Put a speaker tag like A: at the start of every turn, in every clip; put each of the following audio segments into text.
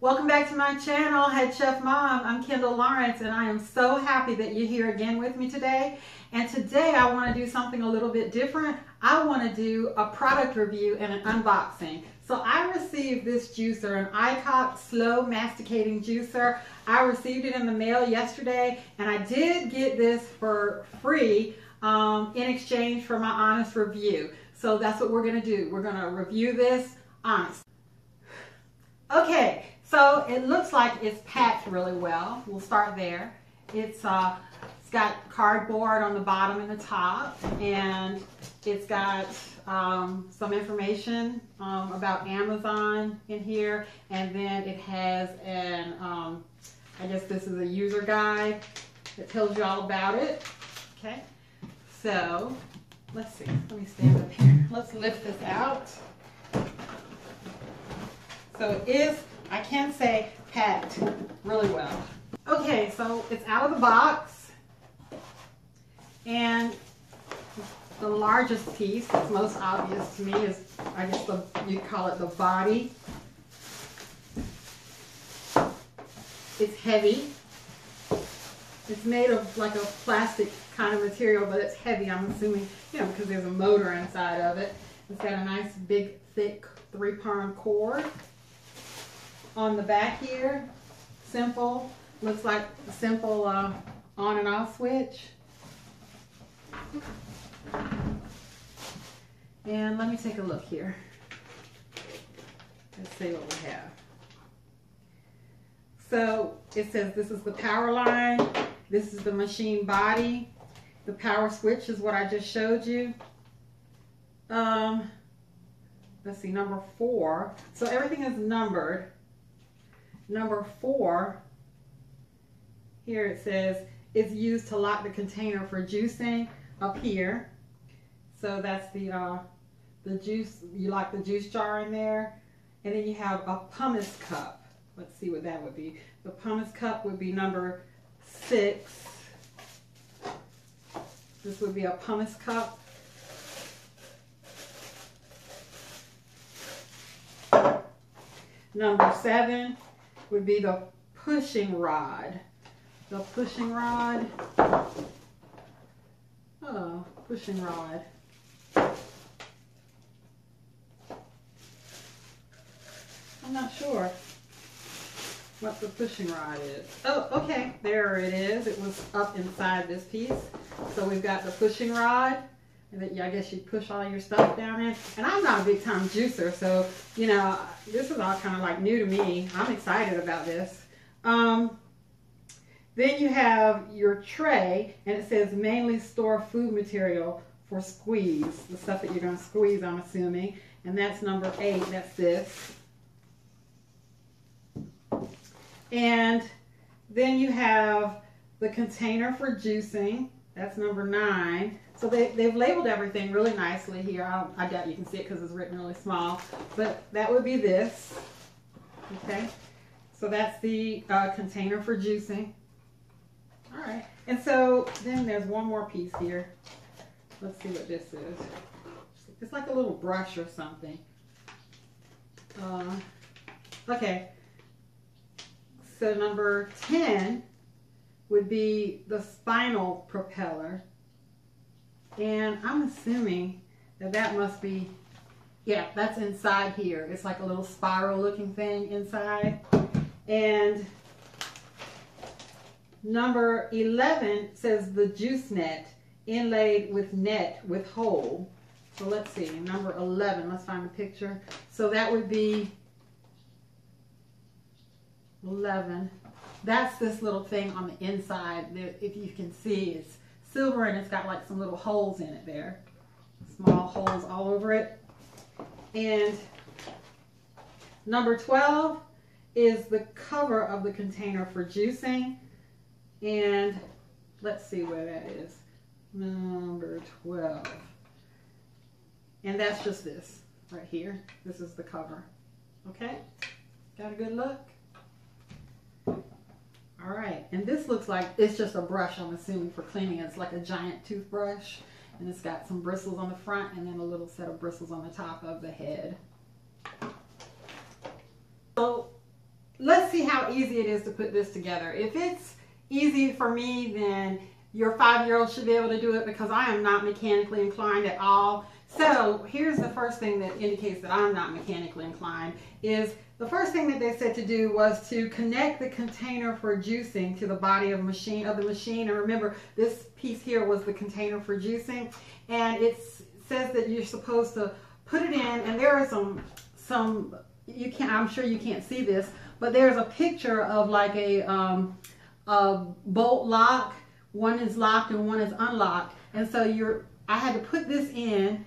A: Welcome back to my channel, Head Chef Mom. I'm Kendall Lawrence, and I am so happy that you're here again with me today. And today I want to do something a little bit different. I want to do a product review and an unboxing. So I received this juicer, an Aicok slow masticating juicer. I received it in the mail yesterday, and I did get this for free in exchange for my honest review. So that's what we're going to do. We're going to review this honest. Okay, so it looks like it's packed really well. We'll start there. It's got cardboard on the bottom and the top, and it's got some information about Amazon in here, and then it has an, I guess this is a user guide that tells you all about it. Okay, so let's see. Let me stand up here. Let's lift this out. So it is, I can say, packed really well. Okay, so it's out of the box, and the largest piece that's most obvious to me is, I guess you'd call it the body. It's heavy. It's made of like a plastic kind of material, but it's heavy, I'm assuming, you know, because there's a motor inside of it. It's got a nice big thick 3-prong cord. On the back here, simple, looks like a simple on and off switch. And let me take a look here. Let's see what we have. So it says this is the power line, this is the machine body, the power switch is what I just showed you. Let's see, number 4. So everything is numbered. Number 4, here it says, is used to lock the container for juicing up here. So that's the juice, you lock the juice jar in there. And then you have a pumice cup. Let's see what that would be. The pumice cup would be number 6. This would be a pumice cup. Number 7 would be the pushing rod. The pushing rod. Oh, pushing rod. I'm not sure what the pushing rod is. Oh, okay, there it is. It was up inside this piece. So we've got the pushing rod. And that, I guess you push all your stuff down in. And I'm not a big time juicer, so, you know, this is all kind of like new to me. I'm excited about this. Then you have your tray, and it says mainly store food material for squeeze. The stuff that you're going to squeeze, I'm assuming. And that's number 8. That's this. And then you have the container for juicing. That's number 9. So they've labeled everything really nicely here. I doubt you can see it because it's written really small. But that would be this. Okay. So that's the container for juicing. All right. And so then there's one more piece here. Let's see what this is. It's like a little brush or something. Okay. So number 10 would be the spinal propeller. And I'm assuming that that must be, yeah, that's inside here. It's like a little spiral looking thing inside. And number 11 says the juice net inlaid with net with hole. So let's see, number 11, let's find a picture. So that would be 11. That's this little thing on the inside. If you can see, it's silver and it's got like some little holes in it there. Small holes all over it. And number 12 is the cover of the container for juicing. And let's see where that is. Number 12. And that's just this right here. This is the cover. Okay? Got a good look? All right, and this looks like it's just a brush, I'm assuming, for cleaning. It's like a giant toothbrush, and it's got some bristles on the front and then a little set of bristles on the top of the head. So let's see how easy it is to put this together. If it's easy for me, then your 5-year-old should be able to do it, because I am not mechanically inclined at all. So here's the first thing that indicates that I'm not mechanically inclined. Is the first thing that they said to do was to connect the container for juicing to the body of the machine. And remember, this piece here was the container for juicing, and it says that you're supposed to put it in, and there are some you can't, I'm sure you can't see this, but there's a picture of like a bolt lock. One is locked and one is unlocked, and so I had to put this in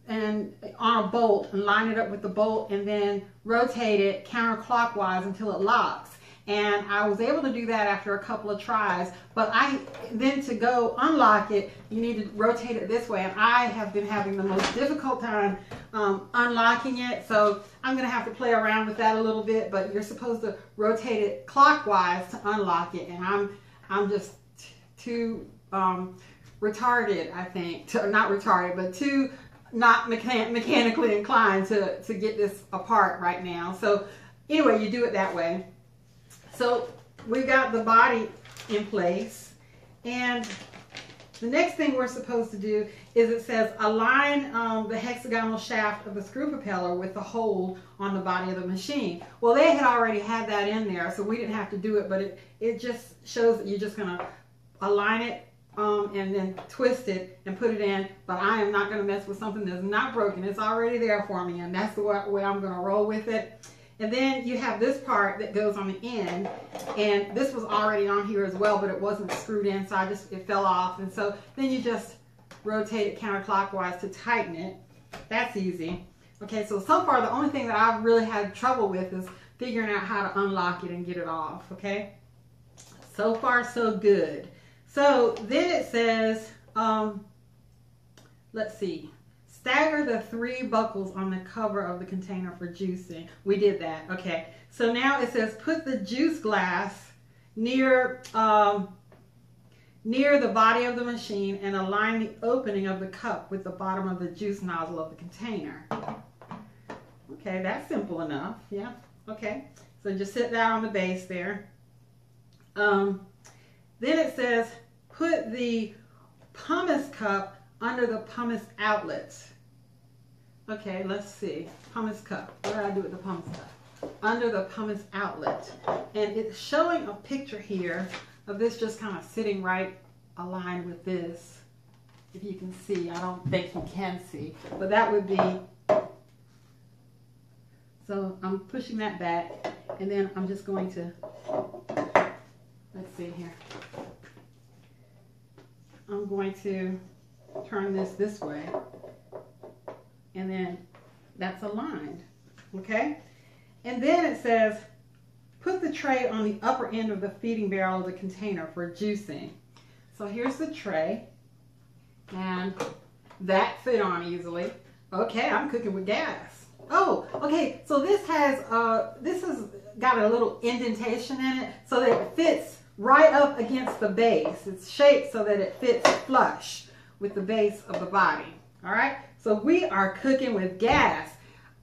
A: and on a bolt and line it up with the bolt and then rotate it counterclockwise until it locks. And I was able to do that after a couple of tries, but then to go unlock it, you need to rotate it this way, and I have been having the most difficult time unlocking it, so I'm going to have to play around with that a little bit. But you're supposed to rotate it clockwise to unlock it, and I'm just too retarded, I think, not retarded, but too not mechanically inclined to get this apart right now. So anyway, you do it that way. So we've got the body in place, and the next thing we're supposed to do is, it says align the hexagonal shaft of the screw propeller with the hole on the body of the machine. Well, they had already had that in there, so we didn't have to do it, but it just shows that you're just going to align it and then twist it and put it in. But I am not going to mess with something that's not broken. It's already there for me, and that's the way I'm going to roll with it. And then you have this part that goes on the end, and this was already on here as well, but it wasn't screwed in, so it fell off. And so then you just rotate it counterclockwise to tighten it. That's easy. Okay, so far the only thing that I've really had trouble with is figuring out how to unlock it and get it off. Okay, so far so good. So then it says, let's see, stagger the 3 buckles on the cover of the container for juicing. We did that. Okay, so now it says put the juice glass near the body of the machine and align the opening of the cup with the bottom of the juice nozzle of the container. Okay, that's simple enough. Yeah, okay, so just sit that on the base there. Then it says put the pumice cup under the pumice outlets. Okay, let's see. Pumice cup. What did I do with the pumice cup? Under the pumice outlet. And it's showing a picture here of this just kind of sitting right aligned with this. If you can see. I don't think you can see. But that would be... So I'm pushing that back. And then I'm just going to... Let's see here. I'm going to turn this way. And then that's aligned, okay? And then it says, put the tray on the upper end of the feeding barrel of the container for juicing. So here's the tray, and that fit on easily. Okay, I'm cooking with gas. Oh, okay, so this has got a little indentation in it so that it fits right up against the base. It's shaped so that it fits flush with the base of the body, all right? So we are cooking with gas.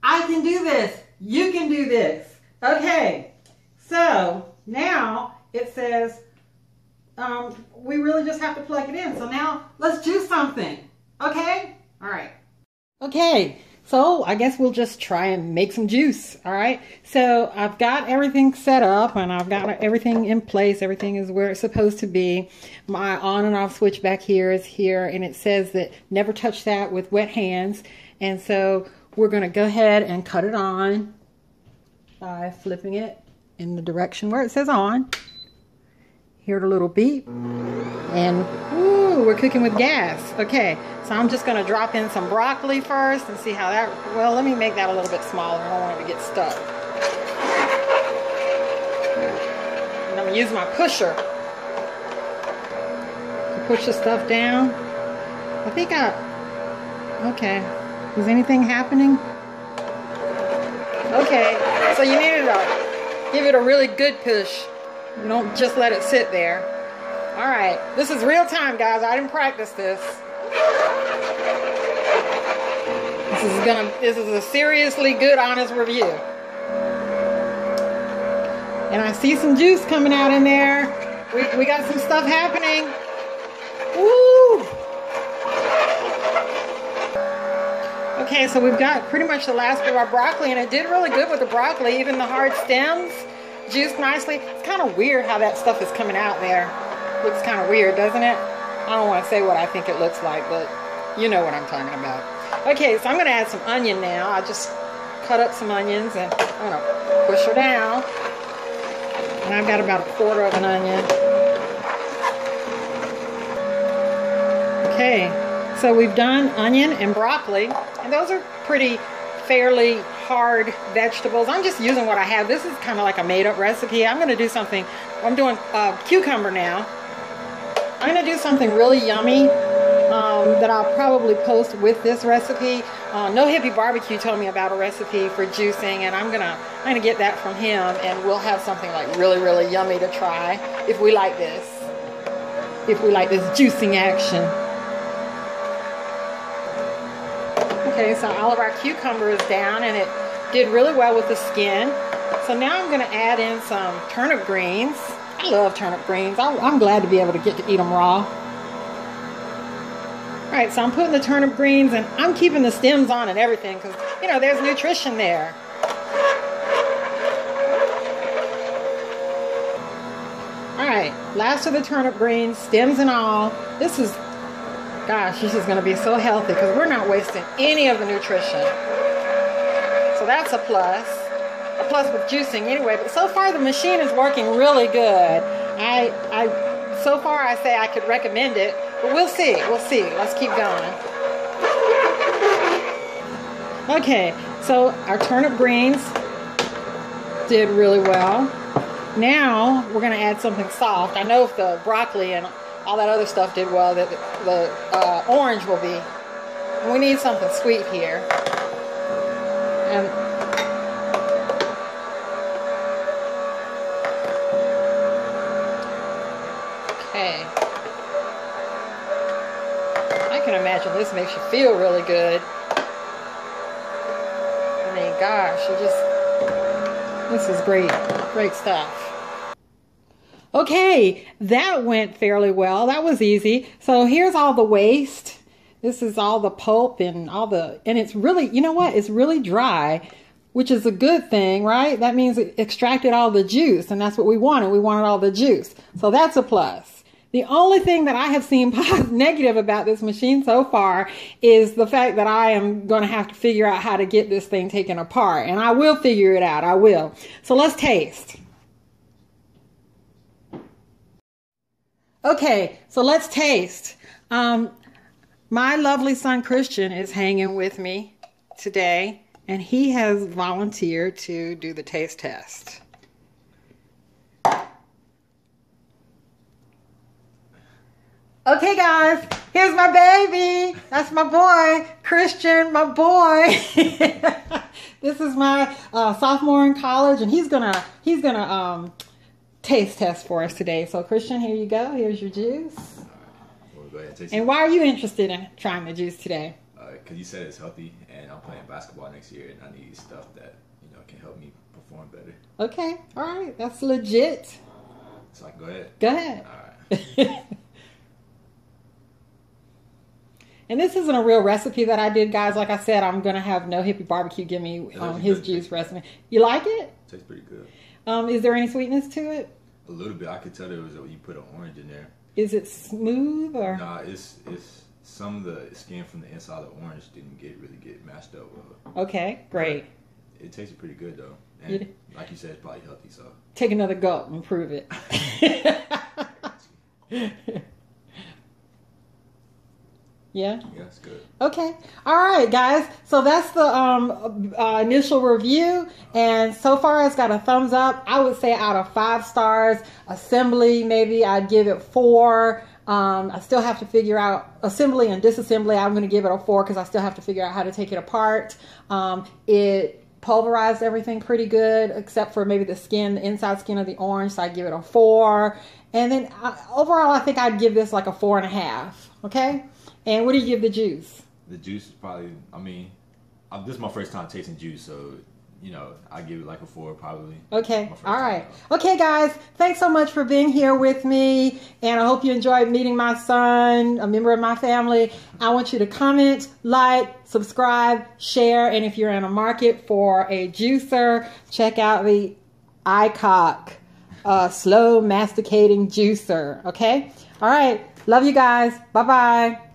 A: I can do this. You can do this. Okay. So now it says we really just have to plug it in. So now let's juice something. Okay? All right. Okay. So I guess we'll just try and make some juice. All right. So I've got everything set up and I've got everything in place. Everything is where it's supposed to be. My on and off switch back here is here, and it says that never touch that with wet hands. And so we're going to go ahead and cut it on by flipping it in the direction where it says on. Hear the little beep, and ooh, we're cooking with gas. Okay, so I'm just going to drop in some broccoli first and see how that, well, let me make that a little bit smaller. I don't want it to get stuck. And I'm going to use my pusher to push the stuff down. I think okay, is anything happening? Okay, so you need to give it a really good push. You don't just let it sit there. All right, this is real time, guys. I didn't practice this. This is a seriously good, honest review. And I see some juice coming out in there. We got some stuff happening. Woo! Okay, so we've got pretty much the last of our broccoli, and it did really good with the broccoli. Even the hard stems juiced nicely. It's kind of weird how that stuff is coming out there. Looks kind of weird, doesn't it? I don't want to say what I think it looks like, but you know what I'm talking about. Okay, so I'm going to add some onion now. I just cut up some onions and I'm going to push her down. And I've got about 1/4 of an onion. Okay, so we've done onion and broccoli, and those are pretty fairly hard vegetables. I'm just using what I have. This is kind of like a made-up recipe. I'm going to do something. I'm doing cucumber now. I'm going to do something really yummy that I'll probably post with this recipe. No Hippie Barbecue told me about a recipe for juicing, and I'm gonna get that from him, and we'll have something like really, really yummy to try if we like this. If we like this juicing action. Okay, so all of our cucumber is down, and it did really well with the skin. So now I'm gonna add in some turnip greens. I love turnip greens. I'm glad to be able to get to eat them raw. Alright, so I'm putting the turnip greens, and I'm keeping the stems on and everything because, you know, there's nutrition there. Alright, last of the turnip greens, stems and all. This is, gosh, this is going to be so healthy because we're not wasting any of the nutrition. So that's a plus. A plus with juicing anyway, but so far the machine is working really good. So far I say I could recommend it, but we'll see. Let's keep going. Okay, so our turnip greens did really well. Now we're going to add something soft. I know if the broccoli and all that other stuff did well, that the orange will be. And we need something sweet here. And okay. I can imagine this makes you feel really good. I mean, gosh, this is great stuff. Okay, that went fairly well. That was easy. So here's all the waste. This is all the pulp and and it's really, you know what? It's really dry, which is a good thing, right? That means it extracted all the juice, and that's what we wanted. We wanted all the juice. So that's a plus. The only thing that I have seen negative about this machine so far is the fact that I am going to have to figure out how to get this thing taken apart. And I will figure it out. I will. So let's taste. Okay, so let's taste. My lovely son Christian is hanging with me today, and he has volunteered to do the taste test. Okay, guys, here's my baby. That's my boy, Christian, my boy. This is my sophomore in college, and he's gonna taste test for us today. So, Christian, here you go. Here's your juice.
B: Well, go ahead and taste
A: and
B: it.
A: why are you interested in trying the juice today?
B: Because you said it's healthy, and I'm playing basketball next year, and I need stuff that can help me perform better.
A: Okay, all right, that's legit.
B: So I can go ahead.
A: Go ahead.
B: All right.
A: And this isn't a real recipe that I did, guys. Like I said, I'm going to have No Hippie Barbecue give me his juice recipe. You like it?
B: Tastes pretty good.
A: Is there any sweetness to it?
B: A little bit. I could tell there was you put an orange in there.
A: Is it smooth or?
B: Nah, it's some of the skin from the inside of the orange didn't really get mashed up well.
A: Okay, great.
B: It tasted pretty good though, and like you said, it's probably healthy. So
A: take another gulp and prove it. Yeah?
B: Yeah, it's good.
A: Okay. All right, guys. So that's the initial review. And so far, it's got a thumbs up. I would say out of 5 stars. Assembly, maybe I'd give it 4. I still have to figure out assembly and disassembly. I'm going to give it a 4 because I still have to figure out how to take it apart. It pulverized everything pretty good, except for maybe the skin, the inside skin of the orange. So I'd give it a 4. And then overall, I think I'd give this like a 4.5. Okay? And what do you give the juice?
B: The juice is probably, this is my first time tasting juice, so, you know, I give it like a 4 probably.
A: Okay.
B: My first
A: All
B: time
A: right.
B: out.
A: Okay, guys. Thanks so much for being here with me. And I hope you enjoyed meeting my son, a member of my family. I want you to comment, like, subscribe, share. And if you're in a market for a juicer, check out the Aicok slow masticating juicer. Okay. All right. Love you guys. Bye-bye.